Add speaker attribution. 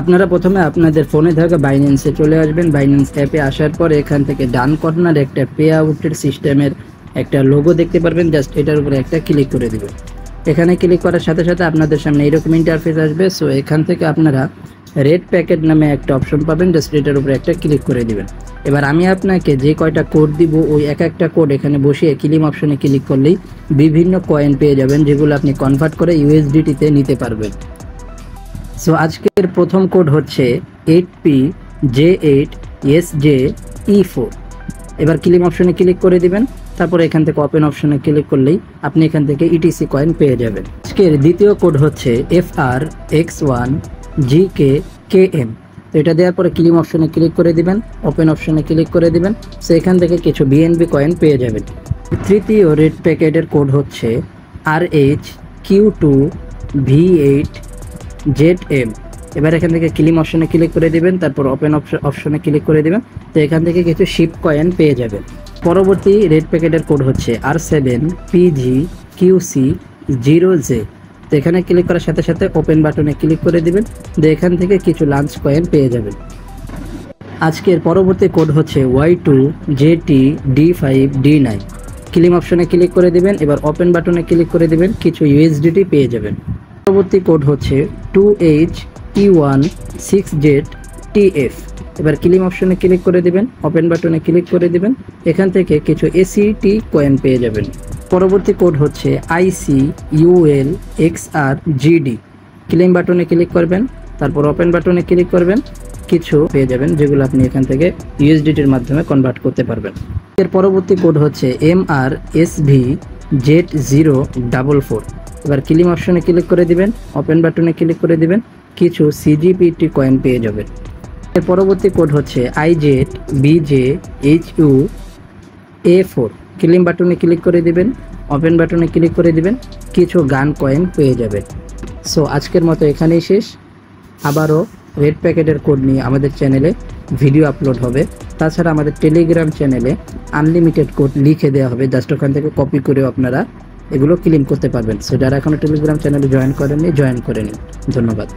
Speaker 1: আপনারা প্রথমে আপনাদের ফোনে থাকা বাইন্যান্সে চলে আসবেন। বাইন্যান্স অ্যাপে আসার পর এখান থেকে ডান কর্নার একটা পে আউটের সিস্টেমের একটা লোগো দেখতে পারবেন, জাস্ট এটার উপরে একটা ক্লিক করে দিবেন। এখানে ক্লিক করার সাথে সাথে আপনাদের সামনে এরকম ইন্টারফেস আসবে। সো এখান থেকে আপনারা রেড প্যাকেট নামে একটা অপশন পাবেন, জাস্ট এটার উপরে একটা ক্লিক করে দিবেন। এবার আমি আপনাকে যে কয়টা কোড দিব ওই এক একটা কোড এখানে বসিয়ে ক্লিম অপশনে ক্লিক করলেই বিভিন্ন কয়েন পেয়ে যাবেন, যেগুলো আপনি কনভার্ট করে ইউএসডিটিতে নিতে পারবেন। সো আজকের প্রথম কোড হচ্ছে 8PJ8SJE4। এবার ক্লিম অপশনে ক্লিক করে দিবেন, তারপর এখান থেকে ওপেন অপশনে ক্লিক করলেই আপনি এখান থেকে ইটিসি কয়েন পেয়ে যাবেন। আজকের দ্বিতীয় কোড হচ্ছে FRX1GKKM। তো এটা দেওয়ার পরে ক্লিম অপশনে ক্লিক করে দিবেন, ওপেন অপশনে ক্লিক করে দিবেন। সো এখান থেকে কিছু বিএনবি কয়েন পেয়ে যাবেন। তৃতীয় রেড প্যাকেটের কোড হচ্ছে RH Q2V8ZM। এবার এখান থেকে ক্লিম অপশনে ক্লিক করে দিবেন, তারপর ওপেন অপশনে ক্লিক করে দিবেন। তো এখান থেকে কিছু শিপ কয়েন পেয়ে যাবেন। পরবর্তী রেড প্যাকেটের কোড হচ্ছে R7PGQC0J। তো এখানে ক্লিক করার সাথে সাথে ওপেন বাটনে ক্লিক করে দিবেন। তো এখান থেকে কিছু লাঞ্চ কয়েন পেয়ে যাবেন। আজকের পরবর্তী কোড হচ্ছে Y2JTD5D9। ক্লিম অপশনে ক্লিক করে দিবেন, এবার ওপেন বাটনে ক্লিক করে দিবেন, কিছু ইউএসডিটি পেয়ে যাবেন। পরবর্তী কোড হচ্ছে 2HE16ZTF। এবার ক্লিম অপশনে ক্লিক করে দিবেন, ওপেন বাটনে ক্লিক করে দিবেন, এখান থেকে কিছু এসিটি কয়েন পেয়ে যাবেন। পরবর্তী কোড হচ্ছে ICULXRGD। ক্লিম বাটনে ক্লিক করবেন, তারপর ওপেন বাটনে ক্লিক করবেন, কিছু পেয়ে যাবেন যেগুলো আপনি এখান থেকে ইউএসডিটির মাধ্যমে কনভার্ট করতে পারবেন। এর পরবর্তী কোড হচ্ছে MRSVZ044। এবার ক্লিম অপশনে ক্লিক করে দিবেন, ওপেন বাটনে ক্লিক করে দিবেন, কিছু সিজিপিটি কয়েন পেয়ে যাবেন। এর পরবর্তী কোড হচ্ছে IZBJHUA4। ক্লিম বাটনে ক্লিক করে দিবেন, ওপেন বাটনে ক্লিক করে দিবেন, কিছু গান কয়েন পেয়ে যাবেন। সো আজকের মতো এখানেই শেষ। আবারও রেড প্যাকেটের কোড নিয়ে আমাদের চ্যানেলে ভিডিও আপলোড হবে। তাছাড়া আমাদের টেলিগ্রাম চ্যানেলে আনলিমিটেড কোড লিখে দেওয়া হবে, জাস্ট ওখান থেকে কপি করেও আপনারা এগুলো ক্লেম করতে পারবেন। সো যারা এখনও টেলিগ্রাম চ্যানেলে জয়েন করেননি, জয়েন করে নিন। ধন্যবাদ।